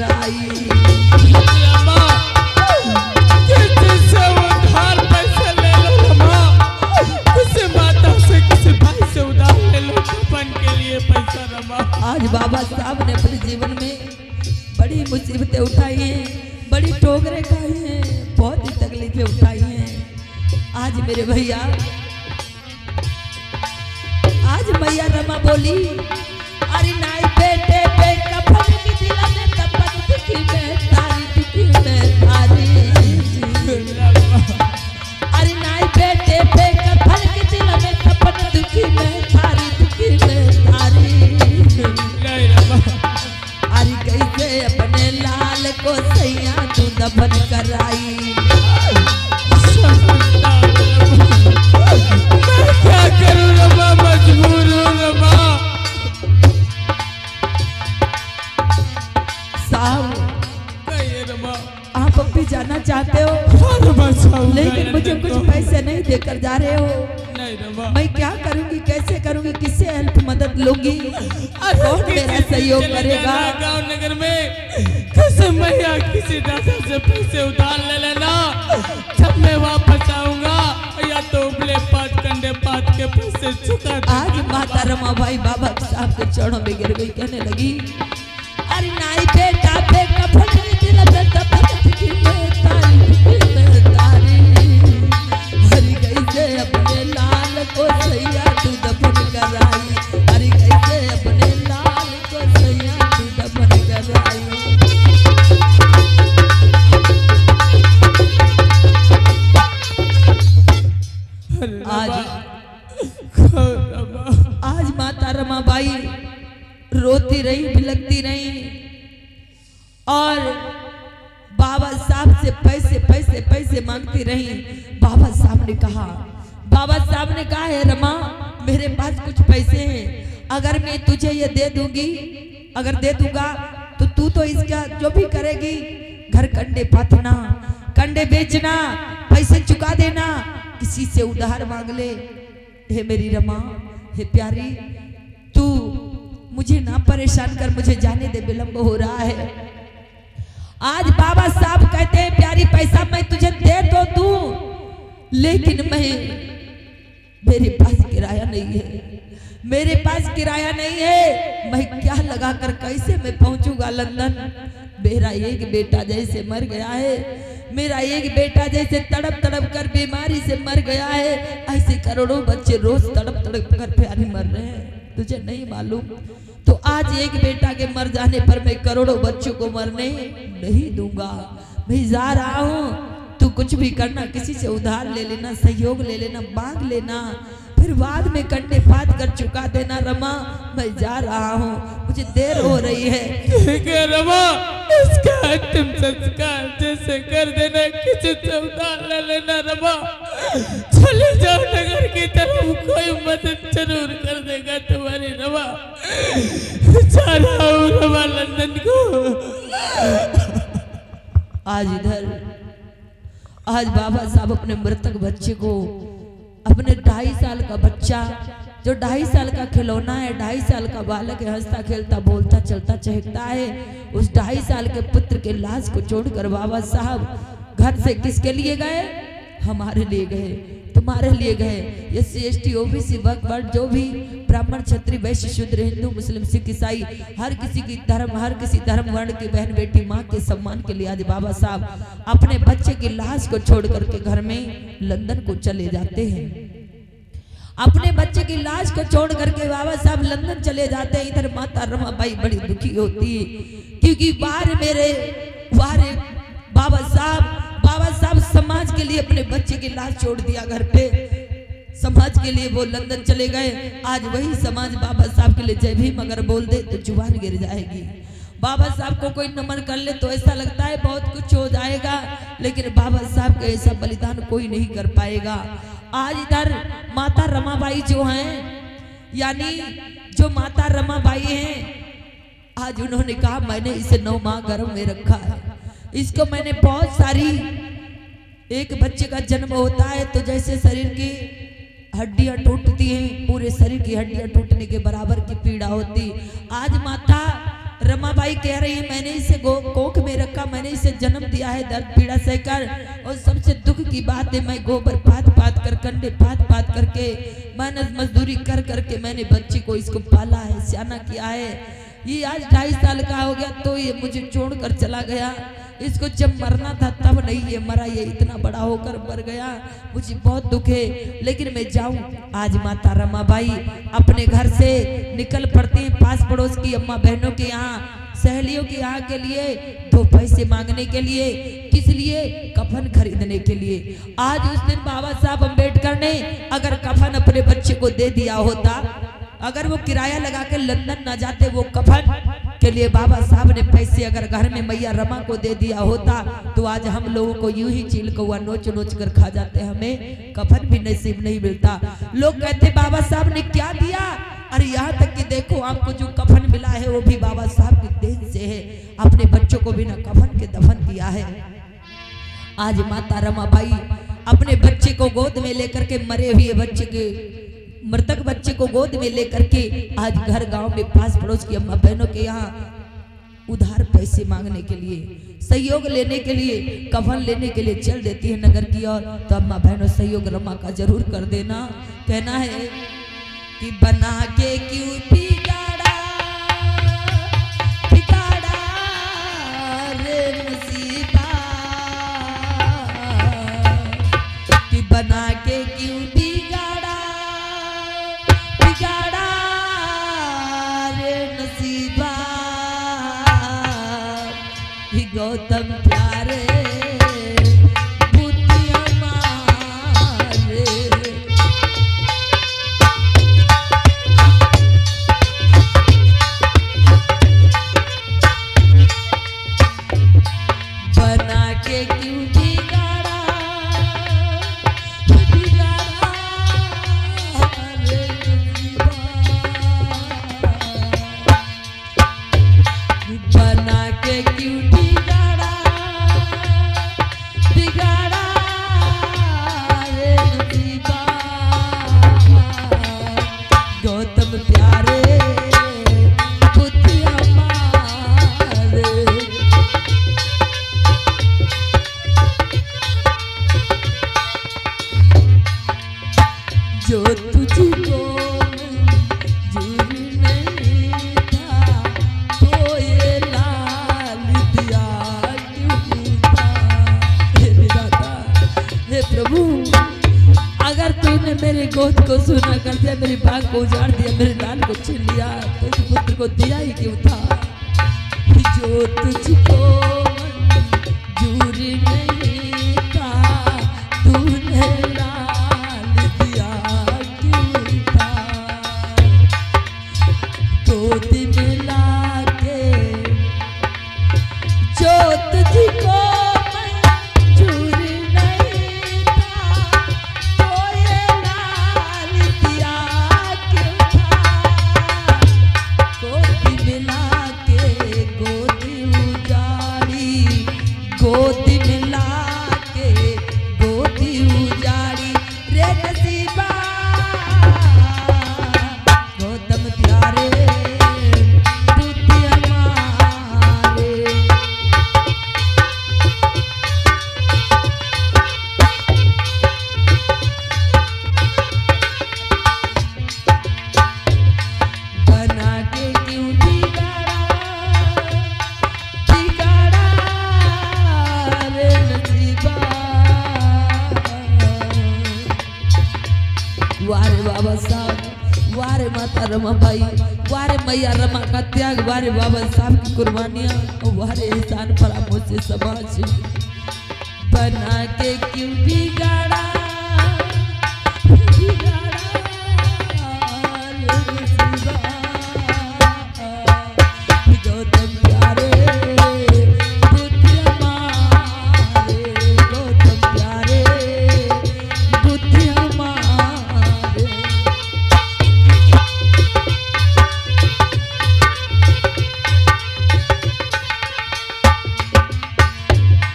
कराई। आज बाबा साहब ने अपने जीवन में बड़ी मुसीबतें उठाई हैं, बड़ी ठोकरें खाई हैं, बहुत ही तकलीफें उठाई हैं। आज मेरे भैया, आज मैया रमा बोली, अरे नाई बेटे पे कफन की दिला में तपन दुखी में तारी दुखी में तारी। अरे नाई बेटे पे कफन की दिला में तपन दुखी में तारी दुखी में तारी। अरे कैसे अपने लाल को सैया तू दफन कराई। क्या करूं रमा, मजबूर हूं रमा। साहब रमा, आप अब भी जाना चाहते हो, लेकिन मुझे कुछ पैसे नहीं देकर जा रहे हो। नहीं रमा, मैं क्या करूंगी, कैसे करूंगी, किससे हेल्प मदद लूंगी, कौन मेरा सहयोग करेगा। गांव नगर में किसी मैया किसी दादा से पैसे उधार ले लेना, जब मैं वापस आऊंगा या तो उबले पात कंडे पात के पैसे चुका। आज माता रमा बाई बाबा साहब के चरणों में गिर गई, कहने लगी, अरे नाई बेटा पे कफन की दिला में तपन दुखी में तारी दुखी में तारी। हरी कैसे अपने लाल को सैया तू दफन कराई। हरी कैसे अपने लाल को सैया तू दफन कराई। आज माता रमाबाई रोती रही, बिलखती रही और बाबा साहब से पैसे पैसे पैसे मांगती रही। बाबा साहब ने कहा है रमा, मेरे पास कुछ पैसे हैं, अगर मैं तुझे ये दे दूंगी, अगर दे दूंगा तो तू तो इसका जो भी करेगी, घर कंडे पाथना, कंडे बेचना, पैसे चुका देना, किसी से उधार मांग ले। हे मेरी रमा, हे प्यारी, तू मुझे ना परेशान कर, मुझे जाने दे, विलंब हो रहा है। आज बाबा साहब कहते हैं प्यारी पैसा मैं तुझे दे तो दूं, लेकिन मेरे पास किराया नहीं है, मेरे पास किराया नहीं है। मैं क्या लगा कर कैसे मैं पहुंचूंगा लंदन। मेरा एक बेटा जैसे मर गया है, मेरा एक बेटा जैसे तड़प तड़प कर बीमारी से मर गया है, ऐसे करोड़ों बच्चे रोज तड़प तड़प कर प्यारी मर रहे हैं, तुझे नहीं मालूम। तो आज एक बेटा के मर जाने पर मैं करोड़ों बच्चों को मरने नहीं दूंगा। मैं जा रहा हूँ, तू कुछ भी करना, किसी से उधार ले लेना, सहयोग ले लेना, मांग लेना, फिर बाद में कंडे पात कर चुका देना। रमा, मैं जा रहा हूँ, मुझे देर हो रही है। ठीक है रमा, इसका अंतिम संस्कार जैसे कर देना, किसी से उधार ले लेना रमा। चले जाओ नगर की तरफ, कोई मदद जरूर कर देगा तुम्हारी रमा। जा रहा हूँ रमा लंदन को। आज बाबा साहब अपने मृतक बच्चे को, अपने 2.5 साल का बच्चा, जो 2.5 साल का खिलौना है, 2.5 साल का बालक है, हंसता खेलता बोलता चलता चहकता है, उस 2.5 साल के पुत्र के लाश को छोड़कर बाबा साहब घर से किसके लिए गए? हमारे लिए गए, तुम्हारे लिए गए। SC ST OBC वर्ग जो भी ब्राह्मण क्षत्रिय वैश्य शूद्र हिंदू मुस्लिम सिख ईसाई हर किसी धर्म वर्ण की बहन बेटी माँ के सम्मान के लिए आज बाबा साहब अपने बच्चे की लाश को छोड़ करके घर में लंदन को चले जाते हैं। अपने बच्चे की लाश को छोड़ करके बाबा साहब लंदन चले जाते हैं। इधर माता रमाबाई बड़ी दुखी होती है, क्योंकि बाहर बाबा साहब समाज के लिए अपने बच्चे की लाश छोड़ दिया घर पे, समाज के लिए वो लंदन चले गए। आज वही समाज बाबा साहब के लिए जय भीम अगर बोल दे तो जुबान गिर जाएगी। बाबा साहब को कोई नमन कर ले तो ऐसा लगता है बहुत कुछ हो जाएगा, लेकिन बाबा साहब का ऐसा बलिदान कोई नहीं कर पाएगा। आज इधर माता रमाबाई जो हैं, यानी जो माता रमाबाई हैं, आज उन्होंने कहा मैंने इसे 9 माह गर्भ में रखा है, इसको मैंने बहुत सारी, एक बच्चे का जन्म होता है तो जैसे शरीर की हड्डियां टूटती हैं, पूरे शरीर की हड्डियां टूटने के बराबर की पीड़ा होती। आज माता रमाबाई कह रही है मैंने इसे कोख में रखा, मैंने इसे जन्म दिया है दर्द पीड़ा सहकर, और सबसे दुख की बात है मैं गोबर पात पात कर कंडे पात पात करके मेहनत मजदूरी कर करके मैंने बच्चे को इसको पाला है, सियाना किया है। ये आज 2.5 साल का हो गया तो ये मुझे छोड़कर चला गया। इसको जब मरना था तब नहीं ये मरा, ये इतना बड़ा होकर मर गया। मुझे बहुत दुख है, लेकिन मैं जाऊं। आज माता रमाबाई अपने घर से निकल पड़ते हैं पास पड़ोस की अम्मा बहनों के यहाँ, सहेलियों के यहाँ के लिए 2 पैसे मांगने के लिए। किस लिए? कफन खरीदने के लिए। आज उस दिन बाबा साहब अम्बेडकर ने अगर कफन अपने बच्चे को दे दिया होता, अगर वो किराया लगा के लंदन न जाते, वो कफन के लिए बाबा साहब ने पैसे अगर घर में मैया रमा को दे दिया होता, तो आज हम लोगों को यूं ही चील कौआ नोच नोच कर खा जाते, हमें कफन भी नसीब नहीं मिलता। लोग कहते बाबा साहब ने क्या दिया, अरे यहाँ तक कि देखो आपको जो कफन मिला है वो भी बाबा साहब की देन से है। अपने बच्चों को बिना कफन के दफन किया है। आज माता रमाबाई अपने बच्चे को गोद में लेकर के, मरे हुए बच्चे के, मृतक बच्चे को गोद में लेकर के आज घर गांव में पास पड़ोस की अम्मा बहनों के यहाँ उधार पैसे मांगने के लिए, सहयोग लेने के लिए, कफन लेने के लिए चल देती है नगर की ओर। तो अम्मा बहनों सहयोग रमा का जरूर कर देना। कहना है कि बना के क्यों बिगाड़ा बिगाड़ा रे नसीबा, कि बना के क्यों बिगाड़ा बिगाड़ा रे नसीबा, ही गौतम प्यारे गोद को सुना कर दिया, मेरी बाग को उजाड़ दिया, मेरे लाल को छीन लिया, तो इस पुत्र को दिया ही क्यों था। जो तुझको मंजूर नहीं था, तूने लाल दिया क्यों था। गोद में लाके जो तुझको वारे माता रमाबाई, वारे मैया रमा का त्याग, वारे बाबा साहब की कुर्बानियां, वारे एहसान फरामोश से समाज बना के क्यों बिगाड़ा बिगाड़ा गौतम प्यारे बुद्धि हमारे, गौतम प्यारे बुद्धि हमारे।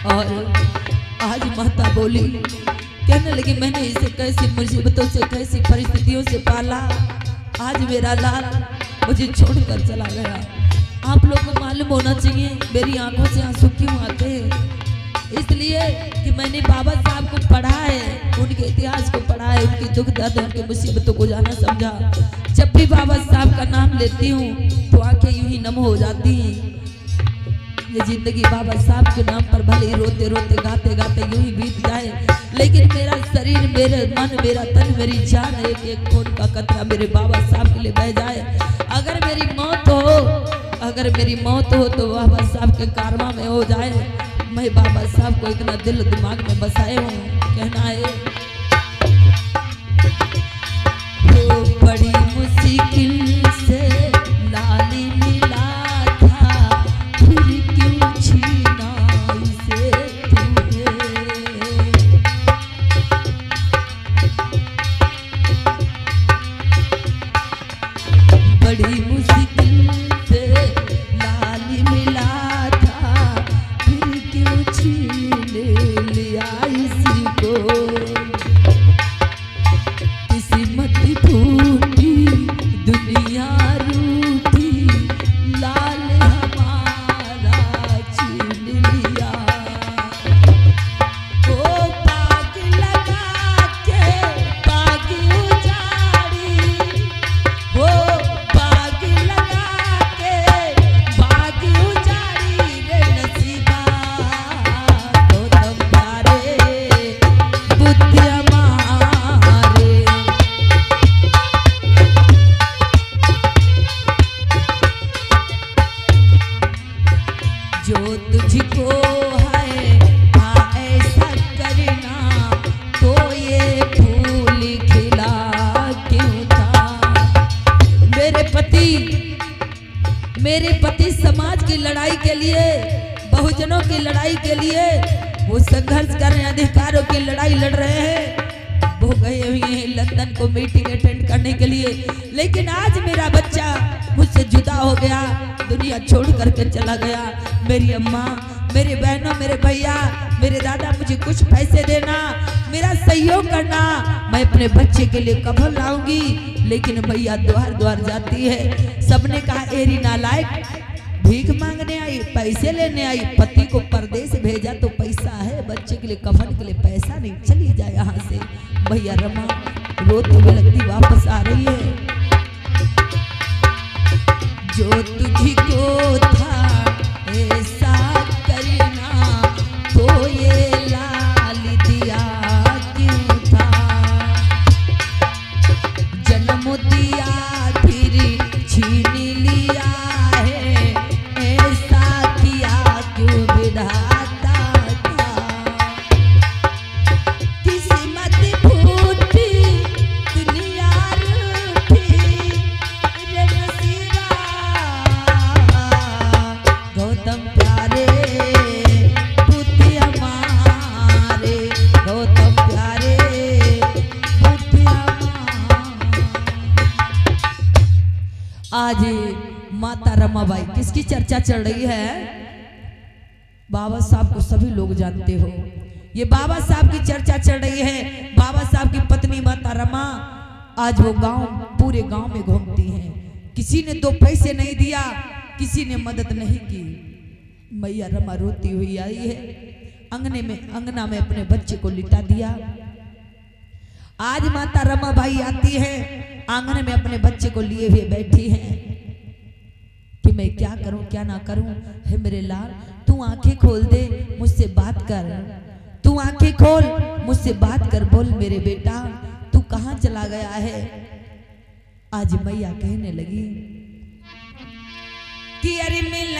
और आज माता बोली, कहने लगी मैंने इसे कैसी मुसीबतों से, कैसी परिस्थितियों से पाला, आज मेरा लाल मुझे छोड़कर चला गया। आप लोग को मालूम होना चाहिए मेरी आंखों से आंसू क्यों आते हैं। इसलिए कि मैंने बाबा साहब को पढ़ा है, उनके इतिहास को पढ़ा है, उनकी दुख दर्द उनकी मुसीबतों को जाना समझा। जब भी बाबा साहब का नाम लेती हूँ तो आंखें यूं ही नम हो जाती हैं। ये जिंदगी बाबा साहब के नाम पर भले ही रोते रोते गाते गाते यूं ही बीत जाए, लेकिन मेरा शरीर, मेरे मन, मेरा तन, मेरी जान, एक एक खून का कतरा मेरे बाबा साहब के लिए बह जाए। अगर मेरी मौत हो तो बाबा साहब के कारवा में हो जाए। मैं बाबा साहब को इतना दिल दिमाग में बसाए हूँ, कहना है वो बड़ी मुश्किल से लाली मिला था, फिर क्यों छीना इसे तूने। बड़ी मुश्किल से लाली मिला था, फिर क्यों छीन लिया इसी को। किस्मत फूटी दुनिया रूठी, लाल हमारा छीन लिया। ओ पाग लगा के पाग उजाड़ी, हो पाग लगा के पाग उजाड़ी रे नसीबा। गौतम प्यारे बुद्धि हमारे, जो तुझको है था ऐसा करना, तो ये फूल खिला क्यों था। मेरे पति समाज की लड़ाई के लिए, बहुजनों की लड़ाई के लिए वो संघर्ष कर रहे हैं, अधिकारों की लड़ाई लड़ रहे हैं। वो गए हुए हैं लंदन को मीटिंग अटेंड करने के लिए, लेकिन आज मेरा बच्चा मुझसे जुदा हो गया, दुनिया छोड़ करके चला गया। मेरी अम्मा, मेरे बहनों, मेरे भैया, मेरे दादा, मुझे कुछ पैसे देना, मेरा सहयोग करना। मैं अपने बच्चे के लिए कफन लाऊंगी, लेकिन भैया द्वार द्वार जाती है। सबने कहा एरी नालायक, भीख मांगने आई, पैसे लेने आई, पति को परदेश भेजा तो पैसा है, बच्चे के लिए कफन के लिए पैसा नहीं, चली जाए यहाँ से। भैया रमा रोती बिलखती वापस आ रही है। जो तुझको था ऐसा करना, तो ये लाल दिया क्यों था। जन्म दिया फिर छीन लिया है, ऐसा किया क्यों विधाता था। किस्मत फूटी दुनिया रूठी रे नसीबा। गौतम प्यारे बुद्धि हमारे, गौतम प्यारे बुद्धि हमारे। आज माता रमाबाई किसकी चर्चा चल रही है? बाबा साहब को सभी लोग जानते हो, ये बाबा साहब की चर्चा चल रही है। बाबा साहब की पत्नी माता रमा आज वो गांव, पूरे गांव में घूमती हैं। किसी ने 2 पैसे नहीं दिया, किसी ने मदद नहीं की। मैया रमा रोती हुई आई है, अंगना में अपने बच्चे को लिटा दिया। आज माता रमा भाई आती है, आंगन में अपने बच्चे को लिए हुए बैठी हैं कि मैं क्या करूं क्या ना करूं। हे मेरे लाल, तू आंखें खोल दे, मुझसे बात कर, तू आंखें खोल, मुझसे बात कर, बोल मेरे बेटा तू कहां चला गया है। आज मैया कहने लगी कि अरे मिल